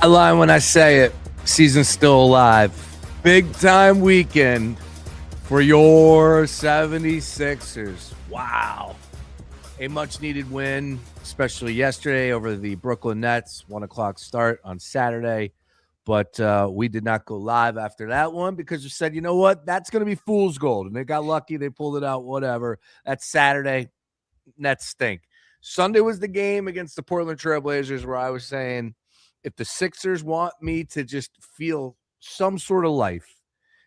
I lie when I say it. Season's still alive. Big time weekend for your 76ers. Wow. A much needed win, especially yesterday over the Brooklyn Nets. 1 o'clock start on Saturday. But we did not go live after that one because we said, you know what? That's going to be fool's gold. And they got lucky. They pulled it out, whatever. That's Saturday. Nets stink. Sunday was the game against the Portland Trailblazers where I was saying, if the Sixers want me to just feel some sort of life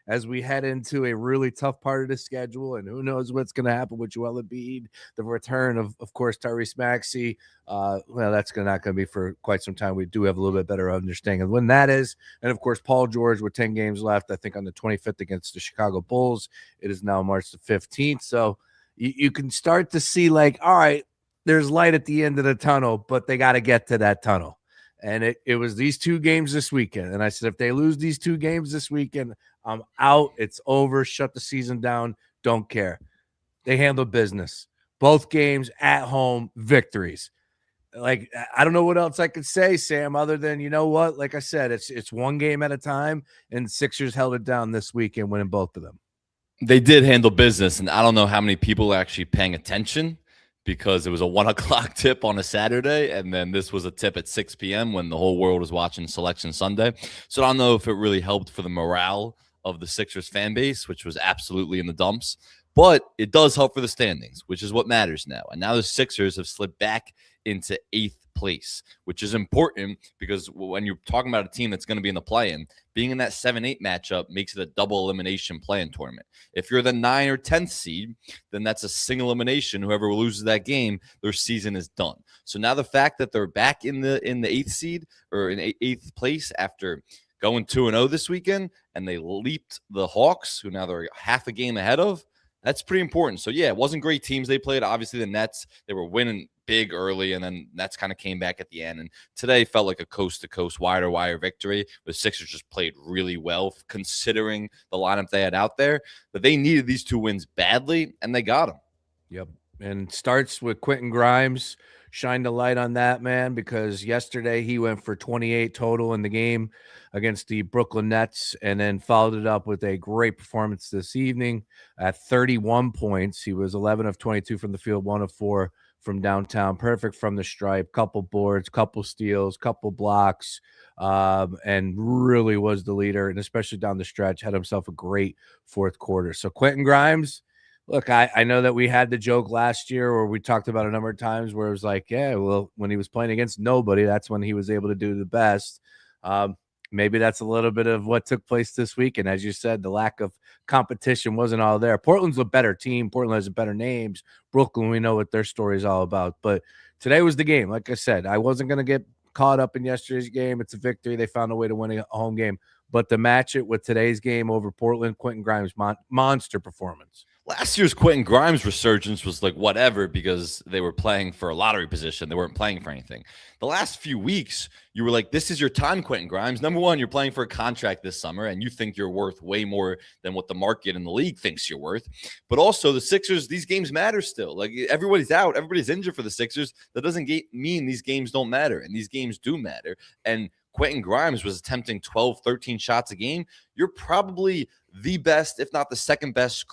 as we head into a really tough part of the schedule, and who knows what's going to happen with Joel Embiid, the return of course, Tyrese Maxey. Well, that's not going to be for quite some time. We do have a little bit better understanding of when that is. And, of course, Paul George with 10 games left, I think on the 25th against the Chicago Bulls. It is now March the 15th. So you can start to see, like, all right, there's light at the end of the tunnel, but they got to get to that tunnel. And it was these two games this weekend. And I said, if they lose these two games this weekend, I'm out. It's over. Shut the season down. Don't care. They handled business. Both games at home, victories. Like, I don't know what else I could say, Sam, other than, you know what? Like I said, it's one game at a time, and Sixers held it down this weekend, winning both of them. They did handle business, and I don't know how many people are actually paying attention because it was a 1 o'clock tip on a Saturday, and then this was a tip at 6 p.m. when the whole world was watching Selection Sunday. So I don't know if it really helped for the morale of the Sixers fan base, which was absolutely in the dumps. But it does help for the standings, which is what matters now. And now the Sixers have slipped back into 8th place, which is important because when you're talking about a team that's going to be in the play-in, being in that 7-8 matchup makes it a double elimination play-in tournament. If you're the 9 or 10th seed, then that's a single elimination. Whoever loses that game, their season is done. So now the fact that they're back in the 8th seed or in 8th place after going 2-0 this weekend, and they leaped the Hawks, who now they're half a game ahead of, that's pretty important. So, yeah, it wasn't great teams they played. Obviously, the Nets, they were winning big early, and then Nets kind of came back at the end. And today felt like a coast-to-coast, wire-to-wire victory. The Sixers just played really well, considering the lineup they had out there. But they needed these two wins badly, and they got them. Yep. And starts with Quentin Grimes. Shined a light on that, man, because yesterday he went for 28 total in the game against the Brooklyn Nets and then followed it up with a great performance this evening at 31 points. He was 11 of 22 from the field, 1 of 4 from downtown, perfect from the stripe, couple boards, couple steals, couple blocks, and really was the leader, and especially down the stretch, had himself a great fourth quarter. So Quentin Grimes, look, I know that we had the joke last year or we talked about a number of times where it was like, yeah, well, when he was playing against nobody, that's when he was able to do the best. Maybe that's a little bit of what took place this week. And as you said, the lack of competition wasn't all there. Portland's a better team. Portland has better names. Brooklyn, we know what their story is all about. But today was the game. Like I said, I wasn't going to get caught up in yesterday's game. It's a victory. They found a way to win a home game. But to match it with today's game over Portland, Quentin Grimes, monster performance. Last year's Quentin Grimes resurgence was like whatever because they were playing for a lottery position. They weren't playing for anything. The last few weeks, you were like, this is your time, Quentin Grimes. Number one, you're playing for a contract this summer, and you think you're worth way more than what the market and the league thinks you're worth. But also the Sixers, these games matter still. Like everybody's out. Everybody's injured for the Sixers. That doesn't mean these games don't matter, and these games do matter. And Quentin Grimes was attempting 12, 13 shots a game. You're probably the best, if not the second best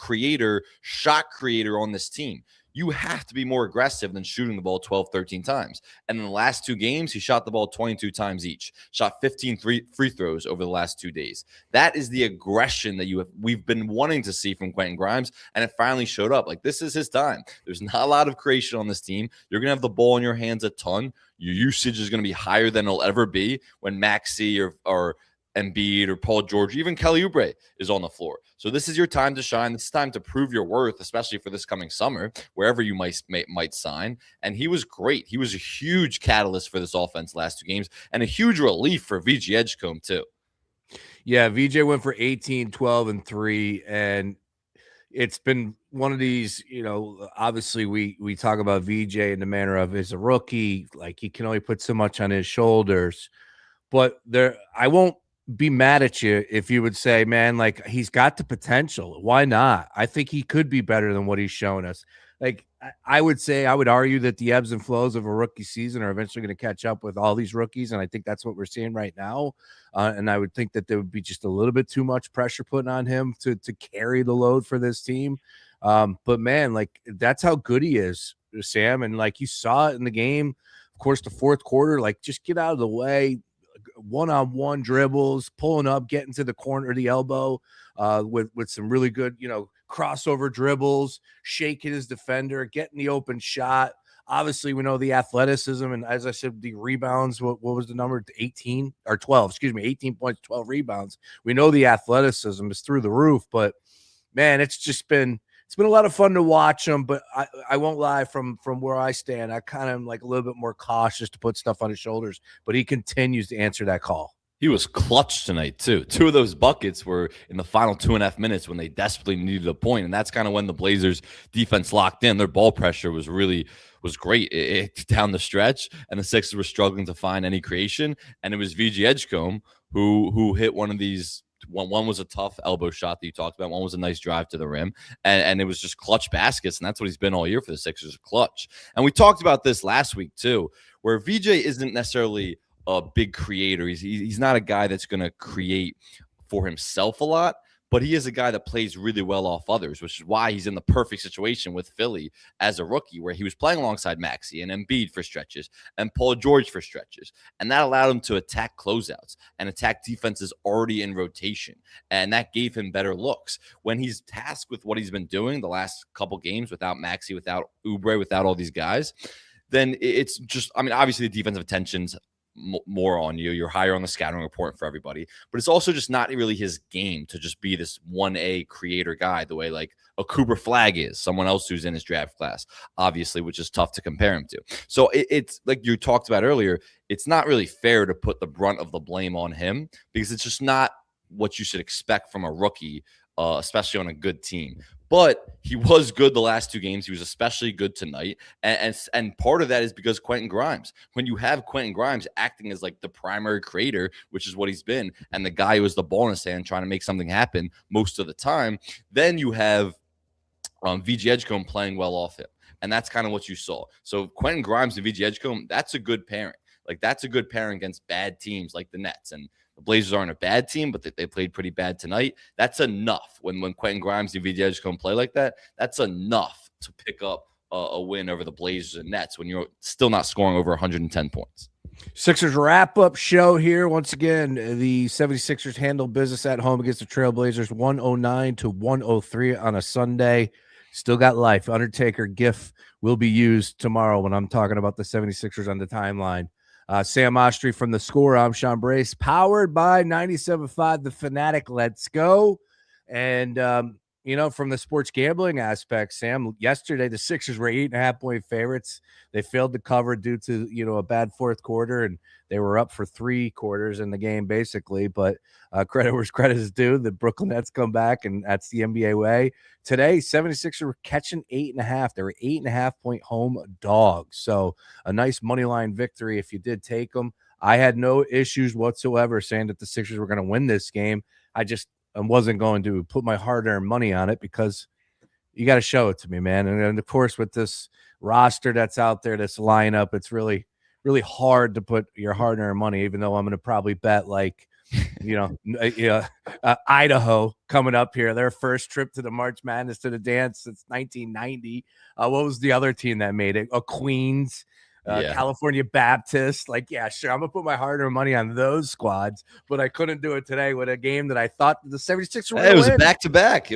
shot creator on this team. You have to be more aggressive than shooting the ball 12, 13 times. And in the last 2 games, he shot the ball 22 times each, shot 15 free throws over the last 2 days. That is the aggression that we've been wanting to see from Quentin Grimes, and it finally showed up. Like, this is his time. There's not a lot of creation on this team. You're going to have the ball in your hands a ton. Your usage is going to be higher than it'll ever be when Maxey or Embiid or Paul George, even Kelly Oubre is on the floor. So this is your time to shine. It's time to prove your worth, especially for this coming summer, wherever you might sign. And he was great. He was a huge catalyst for this offense last 2 games and a huge relief for VJ Edgecombe too. Yeah, VJ went for 18, 12, and 3. And it's been one of these, obviously we talk about VJ in the manner of as a rookie, like he can only put so much on his shoulders. But I won't be mad at you if you would say, man, like he's got the potential. Why not? I think he could be better than what he's shown us. Like I would say, I would argue that the ebbs and flows of a rookie season are eventually going to catch up with all these rookies. And I think that's what we're seeing right now. And I would think that there would be just a little bit too much pressure put on him to carry the load for this team. But man, like, that's how good he is, Sam. And like, you saw it in the game, of course, the fourth quarter, like, just get out of the way, one-on-one dribbles, pulling up, getting to the corner, the elbow, with some really good, crossover dribbles, shaking his defender, getting the open shot. Obviously, we know the athleticism, and as I said, the rebounds. What was the number? 18 or 12? Excuse me, 18 points, 12 rebounds. We know the athleticism is through the roof, but man, it's been a lot of fun to watch him. But I won't lie, from where I stand, I kind of am like a little bit more cautious to put stuff on his shoulders. But he continues to answer that call. He was clutch tonight, too. 2 of those buckets were in the final 2.5 minutes when they desperately needed a point. And that's kind of when the Blazers defense locked in. Their ball pressure was great down the stretch. And the Sixers were struggling to find any creation. And it was VG Edgecombe who hit one of these. One was a tough elbow shot that you talked about. One was a nice drive to the rim. And it was just clutch baskets. And that's what he's been all year for the Sixers, clutch. And we talked about this last week, too, where VJ isn't necessarily a big creator. He's not a guy that's going to create for himself a lot, but he is a guy that plays really well off others, which is why he's in the perfect situation with Philly as a rookie, where he was playing alongside Maxey and Embiid for stretches and Paul George for stretches. And that allowed him to attack closeouts and attack defenses already in rotation. And that gave him better looks. When he's tasked with what he's been doing the last couple games without Maxey, without Oubre, without all these guys, then it's just, obviously the defensive attention's more on you. You're higher on the scouting report for everybody, but it's also just not really his game to just be this 1A creator guy the way like a Cooper Flagg is, someone else who's in his draft class, obviously, which is tough to compare him to. So it's like you talked about earlier, it's not really fair to put the brunt of the blame on him because it's just not what you should expect from a rookie, especially on a good team. But he was good the last 2 games. He was especially good tonight. And part of that is because Quentin Grimes. When you have Quentin Grimes acting as like the primary creator, which is what he's been, and the guy who has the ball in his hand trying to make something happen most of the time, then you have VG Edgecombe playing well off him. And that's kind of what you saw. So Quentin Grimes and VG Edgecombe, that's a good pairing. Like, that's a good pairing against bad teams like the Nets. And the Blazers aren't a bad team, but they played pretty bad tonight. That's enough. When Quentin Grimes and VJ Edgecombe play like that, that's enough to pick up a win over the Blazers and Nets when you're still not scoring over 110 points. Sixers wrap-up show here. Once again, the 76ers handle business at home against the Trailblazers 109-103 on a Sunday. Still got life. Undertaker GIF will be used tomorrow when I'm talking about the 76ers on the timeline. Sam Ostry from The Score. I'm Sean Brace, powered by 97.5 The Fanatic. Let's go. And, from the sports gambling aspect, Sam, yesterday the Sixers were 8.5-point favorites. They failed to cover due to, a bad fourth quarter, and they were up for 3 quarters in the game, basically. But credit where credit is due. The Brooklyn Nets come back, and that's the NBA way. Today, 76ers were catching 8.5. They were 8.5-point home dogs. So a nice money line victory if you did take them. I had no issues whatsoever saying that the Sixers were going to win this game. I wasn't going to put my hard-earned money on it because you got to show it to me, man. And of course, with this roster that's out there, this lineup, it's really, really hard to put your hard-earned money, even though I'm going to probably bet like, Idaho coming up here, their first trip to the March Madness to the dance since 1990. What was the other team that made it? Queens. California Baptist. Like, yeah, sure, I'm gonna put my hard-earned money on those squads, but I couldn't do it today with a game that I thought the 76ers were It was a back-to-back.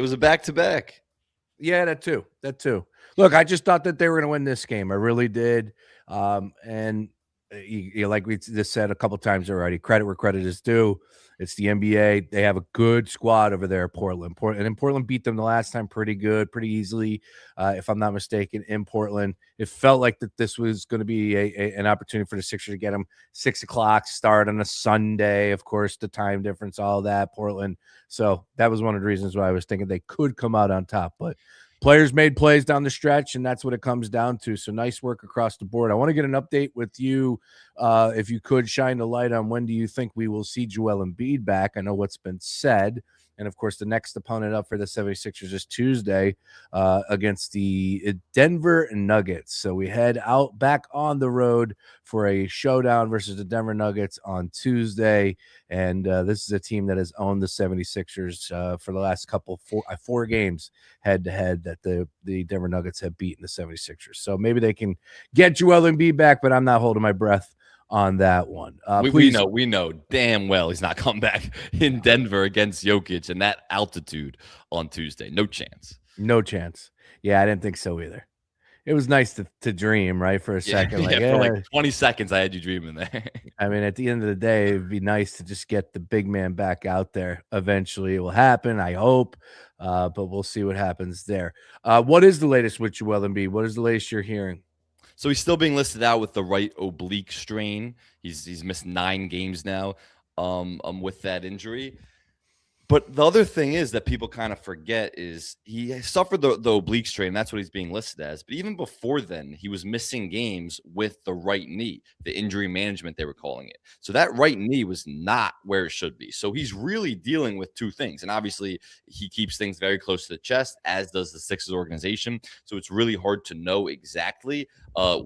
Yeah, that too. Look, I just thought that they were gonna win this game. I really did. And like we just said a couple times already, credit where credit is due. It's the NBA. They have a good squad over there, Portland. Portland beat them the last time pretty easily, if I'm not mistaken, in Portland. It felt like that this was going to be an opportunity for the Sixers to get them 6 o'clock start on a Sunday. Of course, the time difference, all that, Portland. So that was one of the reasons why I was thinking they could come out on top. But players made plays down the stretch, and that's what it comes down to. So nice work across the board. I want to get an update with you. If you could shine the light on when do you think we will see Joel Embiid back? I know what's been said, And, of course, the next opponent up for the 76ers is Tuesday against the Denver Nuggets. So we head out back on the road for a showdown versus the Denver Nuggets on Tuesday. And this is a team that has owned the 76ers for the last four games head-to-head that the Denver Nuggets have beaten the 76ers. So maybe they can get Joel Embiid back, but I'm not holding my breath on that one. We know damn well he's not coming back in Denver against Jokic and that altitude on Tuesday. No chance. No chance. Yeah, I didn't think so either. It was nice to dream, right, for a second. For like 20 seconds, I had you dreaming there. I mean, at the end of the day, it'd be nice to just get the big man back out there. Eventually, it will happen, I hope, but we'll see what happens there. What is the latest with Joel Embiid? What is the latest you're hearing? So he's still being listed out with the right oblique strain. He's missed 9 games now with that injury. But the other thing is that people kind of forget is he suffered the oblique strain. That's what he's being listed as. But even before then, he was missing games with the right knee, the injury management, they were calling it. So that right knee was not where it should be. So he's really dealing with 2 things. And obviously, he keeps things very close to the chest, as does the Sixers organization. So it's really hard to know exactly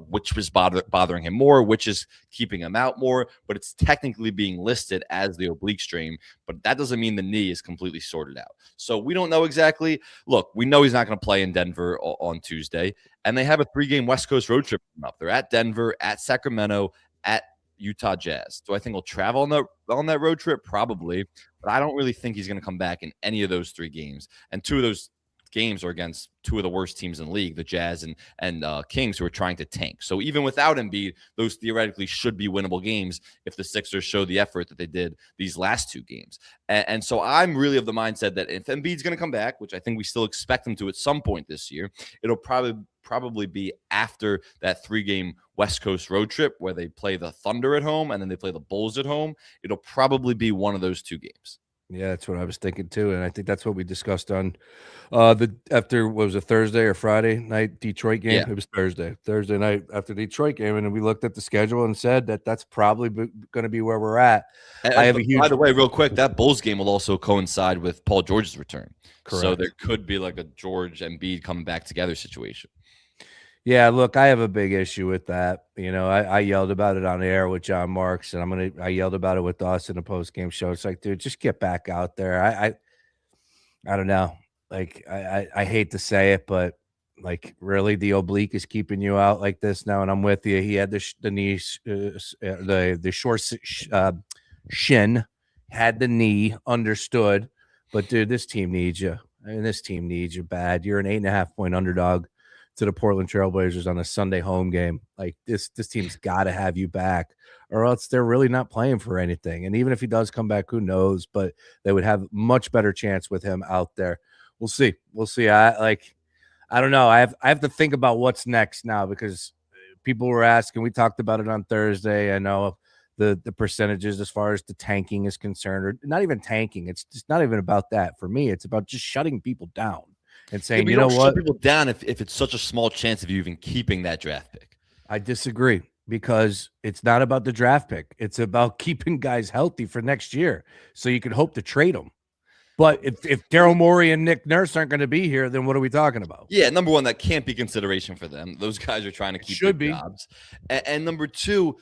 which was bothering him more, which is keeping him out more. But it's technically being listed as the oblique strain. But that doesn't mean the knee is completely sorted out. So we don't know exactly. Look, we know he's not going to play in Denver on Tuesday, and they have a 3-game West Coast road trip coming up. They're at Denver, at Sacramento, at Utah Jazz. Do I think he'll travel on that road trip? Probably, but I don't really think he's going to come back in any of those 3 games. And 2 of those games are against 2 of the worst teams in the league, the Jazz and Kings, who are trying to tank. So even without Embiid, those theoretically should be winnable games if the Sixers show the effort that they did these last 2 games. And so I'm really of the mindset that if Embiid's going to come back, which I think we still expect him to at some point this year, it'll probably be after that 3-game West Coast road trip where they play the Thunder at home and then they play the Bulls at home. It'll probably be one of those 2 games. Yeah, that's what I was thinking too, and I think that's what we discussed on after what was it, Thursday or Friday night Detroit game? Yeah. It was Thursday night after the Detroit game, and we looked at the schedule and said that that's probably going to be where we're at. I have a huge. By the way, real quick, that Bulls game will also coincide with Paul George's return, correct? So there could be like a George and Embiid coming back together situation. Yeah, look, I have a big issue with that. You know, I yelled about it on air with John Marks, and I yelled about it with us in the post-game show. It's like, dude, just get back out there. I don't know. Like, I hate to say it, but like, really, the oblique is keeping you out like this now. And I'm with you. He had the knee, the short shin, had the knee, understood. But dude, this team needs you. I mean, this team needs you bad. You're an 8.5-point underdog to the Portland Trailblazers on a Sunday home game. Like this team's got to have you back, or else they're really not playing for anything. And even if he does come back, who knows? But they would have much better chance with him out there. We'll see. I don't know. I have to think about what's next now, because people were asking. We talked about it on Thursday. I know the percentages as far as the tanking is concerned, or not even tanking. It's just not even about that. For me, it's about just shutting people down and saying, you know what, shut people down if it's such a small chance of you even keeping that draft pick. I disagree, because it's not about the draft pick. It's about keeping guys healthy for next year, so you can hope to trade them. But if Daryl Morey and Nick Nurse aren't going to be here, then what are we talking about? Yeah, number one, that can't be consideration for them. Those guys are trying to keep their jobs. And number two,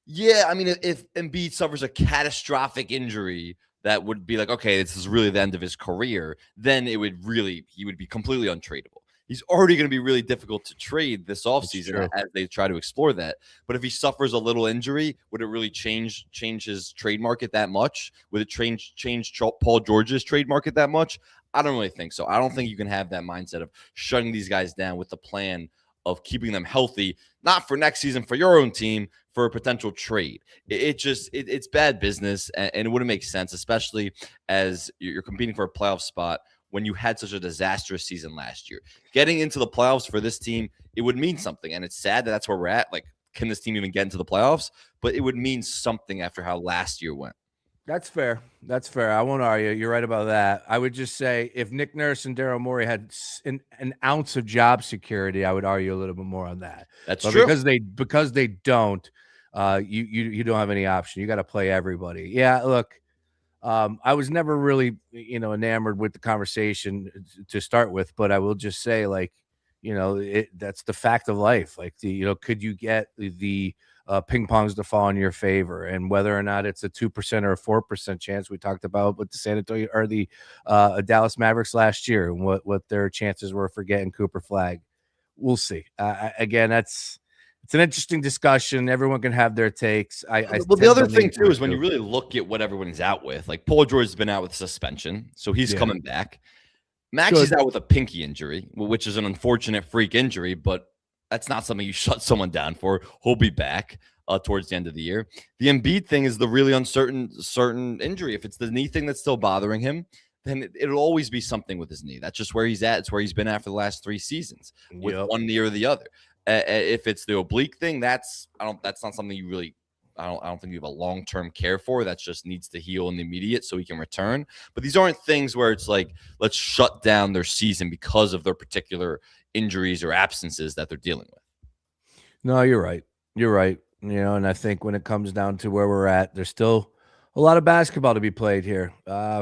yeah, I mean, if Embiid suffers a catastrophic injury that would be like, okay, this is really the end of his career, then he would be completely untradeable. He's already going to be really difficult to trade this offseason as they try to explore that. But if he suffers a little injury, would it really change his trade market that much? Would it change Paul George's trade market that much? I don't really think so. I don't think you can have that mindset of shutting these guys down with the plan of keeping them healthy, not for next season, for your own team, for a potential trade. It's bad business, and it wouldn't make sense, especially as you're competing for a playoff spot when you had such a disastrous season last year. Getting into the playoffs for this team, it would mean something, and it's sad that that's where we're at. Like, can this team even get into the playoffs? But it would mean something after how last year went. That's fair. I won't argue. You're right about that. I would just say if Nick Nurse and Daryl Morey had an ounce of job security, I would argue a little bit more on that. That's true. Because they don't, you don't have any option. You got to play everybody. Yeah, look, I was never really, enamored with the conversation to start with, but I will just say, like, that's the fact of life. Like, could you get the ping pongs to fall in your favor, and whether or not it's a 2% or a 4% chance we talked about with the San Antonio or the Dallas Mavericks last year, and what their chances were for getting Cooper Flag. We'll see. Again, it's an interesting discussion. Everyone can have their takes. I Well, the tend other to lean thing too towards is when you really look at what everyone's out with, like Paul George's been out with suspension, so he's coming back. Maxey's out with a pinky injury, which is an unfortunate freak injury, but that's not something you shut someone down for. He'll be back towards the end of the year. The Embiid thing is the really certain injury. If it's the knee thing that's still bothering him, then it'll always be something with his knee. That's just where he's at. It's where he's been at for the last 3 seasons with one knee or the other. If it's the oblique thing, that's not something you really. I don't think you have a long-term care for. That just needs to heal in the immediate so he can return. But these aren't things where it's like, let's shut down their season because of their particular injuries or absences that they're dealing with. No, you're right. You're right. And I think when it comes down to where we're at, there's still a lot of basketball to be played here.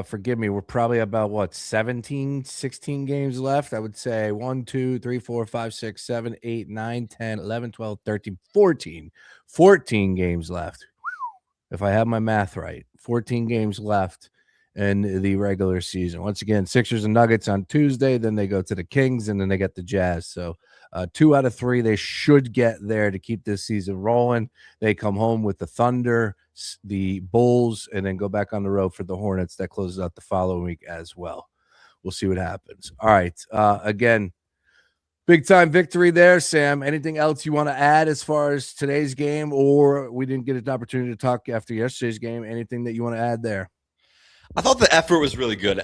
Forgive me. We're probably about 17, 16 games left. I would say 1, 2, 3, 4, 5, 6, 7, 8, 9, 10, 11, 12, 13, 14. 14 games left. If I have my math right, 14 games left in the regular season. Once again, Sixers and Nuggets on Tuesday, then they go to the Kings, and then they get the Jazz. So 2 out of 3, they should get there to keep this season rolling. They come home with the Thunder, the Bulls, and then go back on the road for the Hornets. That closes out the following week as well. We'll see what happens. All right. Again, big time victory there, Sam. Anything else you want to add as far as today's game, or we didn't get an opportunity to talk after yesterday's game? Anything that you want to add there? I thought the effort was really good.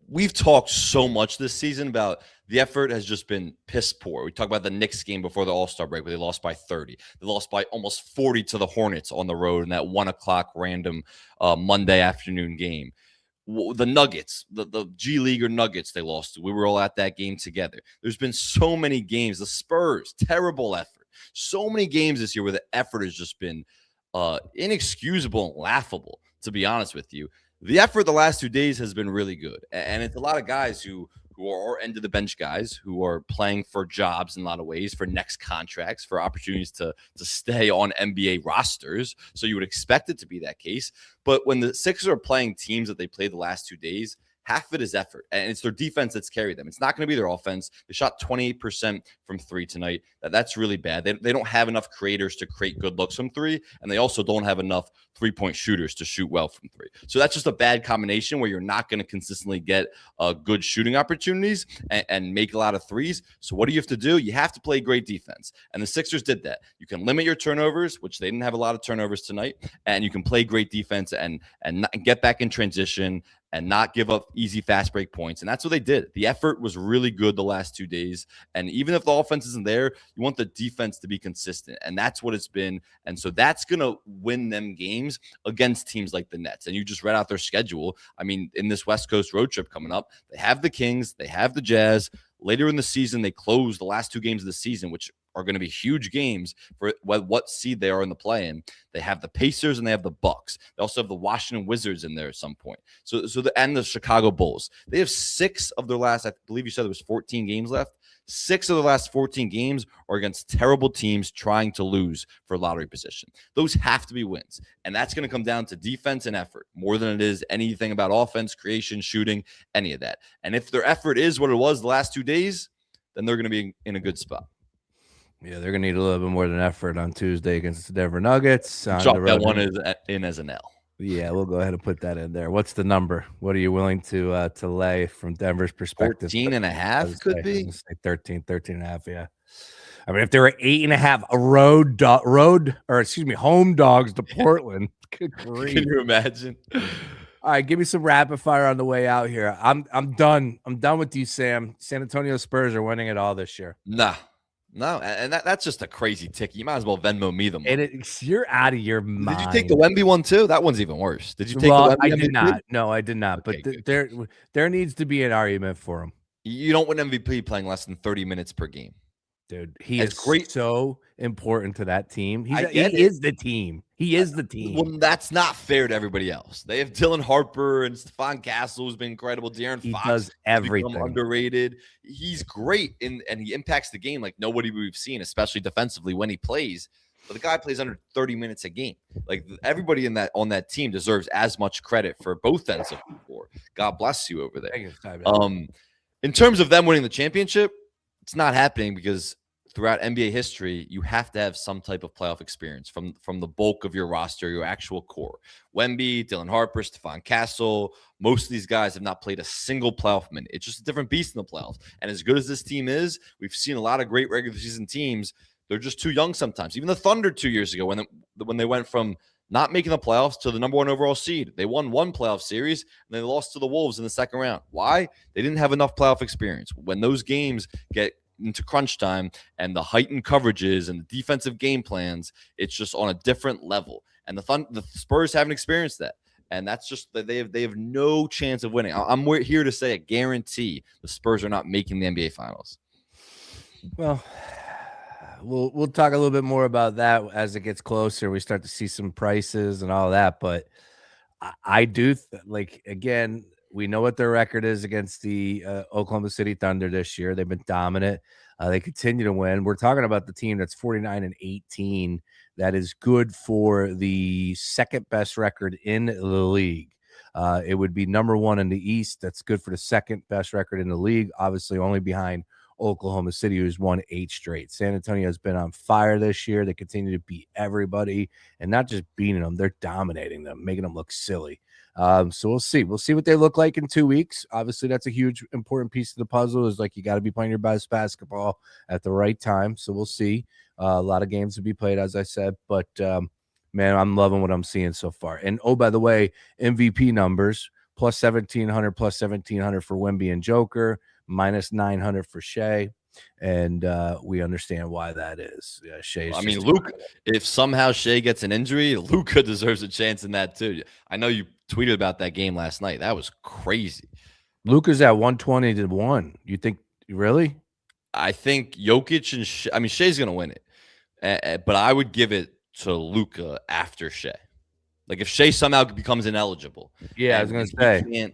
We've talked so much this season about the effort has just been piss poor. We talked about the Knicks game before the All-Star break where they lost by 30. They lost by almost 40 to the Hornets on the road in that 1 o'clock random Monday afternoon game. The Nuggets, the G Leaguer Nuggets they lost to. We were all at that game together. There's been so many games. The Spurs, terrible effort. So many games this year where the effort has just been inexcusable and laughable, to be honest with you. The effort the last 2 days has been really good. And it's a lot of guys who are end of the bench guys who are playing for jobs in a lot of ways, for next contracts, for opportunities to stay on NBA rosters. So you would expect it to be that case. But when the Sixers are playing teams that they played the last 2 days, half of it is effort, and it's their defense that's carried them. It's not going to be their offense. They shot 28% from 3 tonight. That's really bad. They don't have enough creators to create good looks from 3, and they also don't have enough three-point shooters to shoot well from 3. So that's just a bad combination where you're not going to consistently get good shooting opportunities and make a lot of threes. So what do you have to do? You have to play great defense, and the Sixers did that. You can limit your turnovers, which they didn't have a lot of turnovers tonight, and you can play great defense and get back in transition and not give up easy fast break points. And that's what they did. The effort was really good the last 2 days. And even if the offense isn't there, you want the defense to be consistent. And that's what it's been. And so that's going to win them games against teams like the Nets. And you just read out their schedule. I mean, in this West Coast road trip coming up, they have the Kings, they have the Jazz. Later in the season, they close the last 2 games of the season, which are going to be huge games for what seed they are in the play-in. They have the Pacers and they have the Bucks. They also have the Washington Wizards in there at some point. And the Chicago Bulls. They have 6 of their last, I believe you said there was 14 games left. 6 of the last 14 games are against terrible teams trying to lose for lottery position. Those have to be wins. And that's going to come down to defense and effort more than it is anything about offense, creation, shooting, any of that. And if their effort is what it was the last 2 days, then they're going to be in a good spot. Yeah, they're going to need a little bit more than effort on Tuesday against the Denver Nuggets. Drop that one in as an L. Yeah, we'll go ahead and put that in there. What's the number? What are you willing to lay from Denver's perspective? 14.5 could be. 13 and a half, yeah. I mean, if there were 8.5 home dogs to Portland, good grief. Can you imagine? All right, give me some rapid fire on the way out here. I'm done. I'm done with you, Sam. San Antonio Spurs are winning it all this year. No, and that's just a crazy ticket. You might as well Venmo me them. And you're out of your mind. Did you take the Wemby one too? That one's even worse. Did you take the Wemby? I did not. No, I did not. Okay, but there needs to be an argument for him. You don't win MVP playing less than 30 minutes per game. Dude, he As is great, so important to that team. He it. is the team. He is the team. Well, that's not fair to everybody else. They have Dylan Harper and Stephon Castle, who's been incredible. De'Aaron He Fox does has become everything. underrated. He's great, and he impacts the game like nobody we've seen, especially defensively when he plays. But the guy plays under 30 minutes a game. Like everybody on that team deserves as much credit for both ends of the floor. God bless you over there. In terms of them winning the championship, it's not happening because throughout NBA history, you have to have some type of playoff experience from the bulk of your roster, your actual core. Wemby, Dylan Harper, Stephon Castle, most of these guys have not played a single playoff minute. It's just a different beast in the playoffs. And as good as this team is, we've seen a lot of great regular season teams. They're just too young sometimes. Even the Thunder 2 years ago, when they went from not making the playoffs to the number 1 overall seed. They won one playoff series, and they lost to the Wolves in the second round. Why? They didn't have enough playoff experience. When those games get into crunch time and the heightened coverages and the defensive game plans, it's just on a different level. And the Spurs haven't experienced that. And that's just that they have no chance of winning. I'm here to say a guarantee the Spurs are not making the NBA Finals. Well, we'll talk a little bit more about that as it gets closer. We start to see some prices and all that, but I do again. We know what their record is against the Oklahoma City Thunder this year. They've been dominant. They continue to win. We're talking about the team that's 49-18. That is good for the second best record in the league. It would be number 1 in the East. That's good for the second best record in the league, obviously only behind Oklahoma City, who's won 8 straight. San Antonio has been on fire this year. They continue to beat everybody, and not just beating them, they're dominating them, making them look silly. So we'll see. We'll see what they look like in 2 weeks. Obviously, that's a huge, important piece of the puzzle. Is like you got to be playing your best basketball at the right time. So we'll see. A lot of games to be played, as I said, but man, I'm loving what I'm seeing so far. And oh, by the way, MVP numbers plus 1,700, plus 1,700 for Wemby and Joker, minus 900 for Shea. And we understand why that is. Yeah, Shea. I mean, Luke. If somehow Shea gets an injury, Luka deserves a chance in that too. I know you tweeted about that game last night. That was crazy. Luka's at 120-1. You think really? I think Jokic and Shea, I mean, Shea's going to win it, but I would give it to Luka after Shea. Like if Shea somehow becomes ineligible, yeah, I was going to say,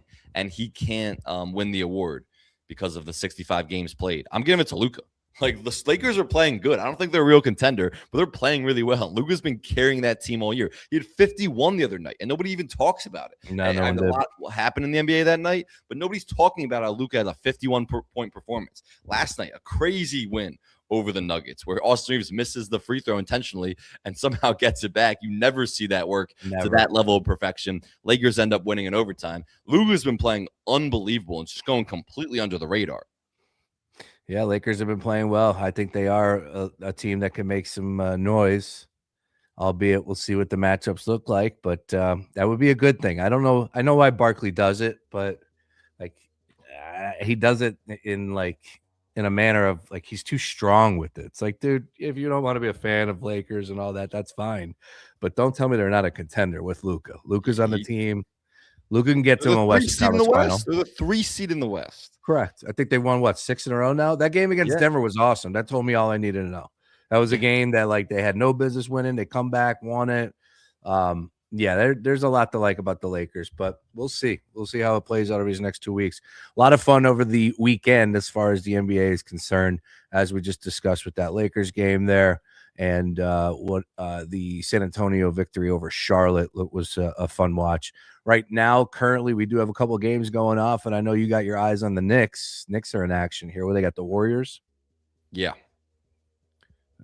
he can't win the award because of the 65 games played, I'm giving it to Luka. Like the Lakers are playing good. I don't think they're a real contender, but they're playing really well. Luka's been carrying that team all year. He had 51 the other night, and nobody even talks about it. No, a lot happened in the NBA that night, but nobody's talking about how Luka had a 51-point performance. Last night, a crazy win over the Nuggets, where Austin Reeves misses the free throw intentionally and somehow gets it back. You never see that work to that level of perfection. Lakers end up winning in overtime. Luka's been playing unbelievable and just going completely under the radar. Yeah, Lakers have been playing well. I think they are a team that can make some noise, albeit we'll see what the matchups look like. But that would be a good thing. I don't know. I know why Barkley does it, but like he does it in a manner of like he's too strong with it. It's like, dude, if you don't want to be a fan of Lakers and all that, that's fine. But don't tell me they're not a contender with Luka. Luka's on the team. Luka can get to him in Western Conference Final. They're the 3 seed in the West. Correct. I think they won 6 in a row now. That game against Denver was awesome. That told me all I needed to know. That was a game that they had no business winning. They come back, won it. There's a lot to like about the Lakers, but we'll see. We'll see how it plays out over these next 2 weeks. A lot of fun over the weekend as far as the NBA is concerned, as we just discussed with that Lakers game there. And the San Antonio victory over Charlotte was a fun watch. Right now, currently, we do have a couple of games going off, and I know you got your eyes on the Knicks. Knicks are in action here. Where they got the Warriors? Yeah.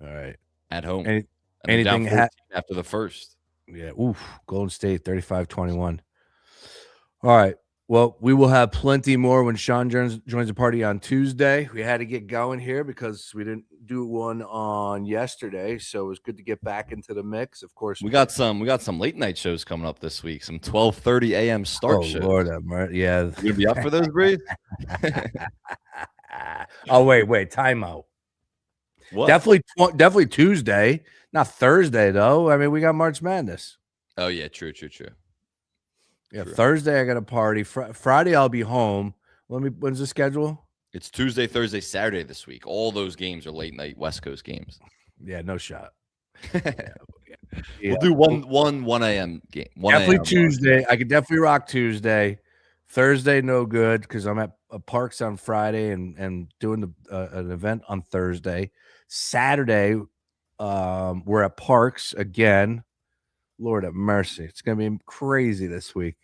All right. At home. Anything after the first? Yeah. Oof. Golden State, 35-21. All right. Well, we will have plenty more when Sean joins the party on Tuesday. We had to get going here because we didn't do one on yesterday, so it was good to get back into the mix. Of course, we got some late night shows coming up this week. Some 12:30 a.m. start shows. Lord, yeah. You gonna be up for those, Bree? Oh wait, timeout. What? Definitely Tuesday, not Thursday though. I mean, we got March Madness. Oh yeah, true. Yeah, true. Thursday I got a party. Friday I'll be home. When's the schedule? It's Tuesday, Thursday, Saturday this week. All those games are late night West Coast games. Yeah, no shot. We'll do 1 a.m. game. 1 Definitely a.m. Tuesday. I could definitely rock Tuesday. Thursday, no good because I'm at Parks on Friday and doing an event on Thursday. Saturday, we're at Parks again. Lord have mercy. It's going to be crazy this week.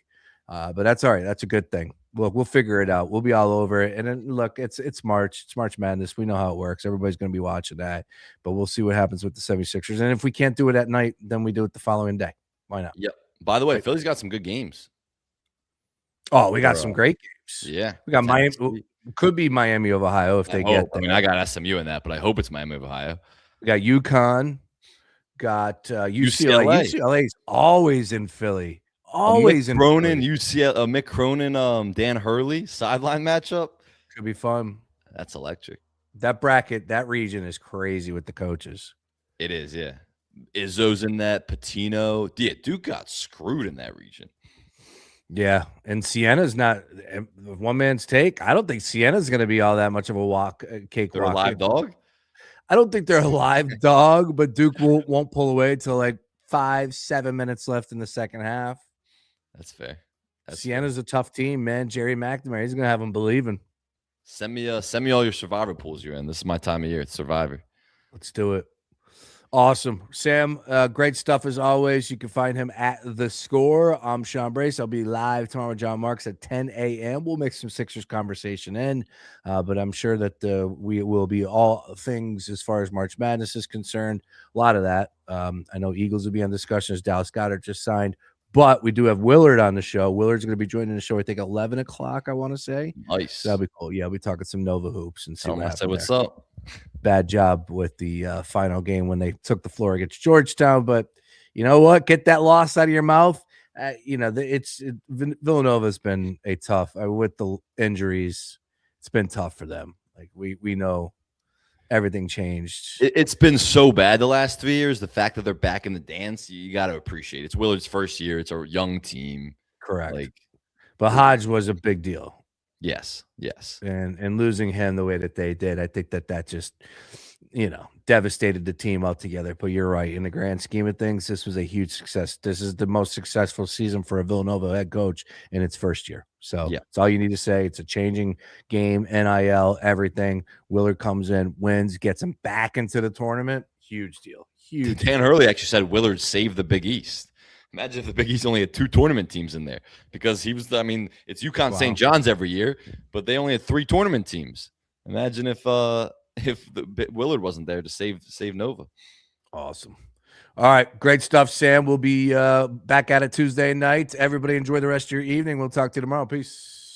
But that's all right. That's a good thing. Look, we'll figure it out. We'll be all over it. And then, look, it's March. It's March Madness. We know how it works. Everybody's going to be watching that. But we'll see what happens with the 76ers. And if we can't do it at night, then we do it the following day. Why not? Yep. By the way, Philly's got some good games. Oh, we got some great games. Yeah. We got Miami. Could be Miami of Ohio if they get there. I mean, I got SMU in that, but I hope it's Miami of Ohio. We got UConn. Got UCLA. UCLA is always in Philly. Always in Cronin, UCLA, Mick Cronin, Dan Hurley sideline matchup. Could be fun. That's electric. That bracket, that region is crazy with the coaches. It is, yeah. Izzo's in that. Patino. Yeah, Duke got screwed in that region. Yeah, and Siena's not one man's take. I don't think Siena's going to be all that much of a cake. They're a live dog. I don't think they're a live dog, but Duke won't pull away till like 5-7 minutes left in the second half. That's fair. Siena's a tough team, man. Jerry McNamara, he's going to have them believing. Send me all your Survivor pools you're in. This is my time of year. It's Survivor. Let's do it. Awesome. Sam, great stuff as always. You can find him at The Score. I'm Sean Brace. I'll be live tomorrow with John Marks at 10 a.m. We'll make some Sixers conversation in, but I'm sure that we will be all things as far as March Madness is concerned. A lot of that. I know Eagles will be on discussion as Dallas Goedert just signed, but we do have Willard on the show. Willard's going to be joining the show, I think, 11 o'clock, I want to say. Nice. So that'll be cool. Yeah, we'll be talking some Nova hoops and see what's up. Bad job with the final game when they took the floor against Georgetown, but you know what? Get that loss out of your mouth. Villanova's been a tough with the injuries. It's been tough for them. Like we know everything changed. It's been so bad the last 3 years. The fact that they're back in the dance, you got to appreciate it. It's Willard's first year. It's a young team. Correct. But Hodge was a big deal. Yes. And losing him the way that they did, I think that just, devastated the team altogether. But you're right. In the grand scheme of things, this was a huge success. This is the most successful season for a Villanova head coach in its first year. So That's all you need to say. It's a changing game, NIL, everything. Willard comes in, wins, gets him back into the tournament. Huge deal. Huge. Dan Hurley actually said Willard saved the Big East. Imagine if the Big East only had 2 tournament teams in there, because it's UConn St. John's every year, but they only had 3 tournament teams. Imagine if Willard wasn't there to save Nova. Awesome. All right. Great stuff, Sam. We'll be back at it Tuesday night. Everybody enjoy the rest of your evening. We'll talk to you tomorrow. Peace.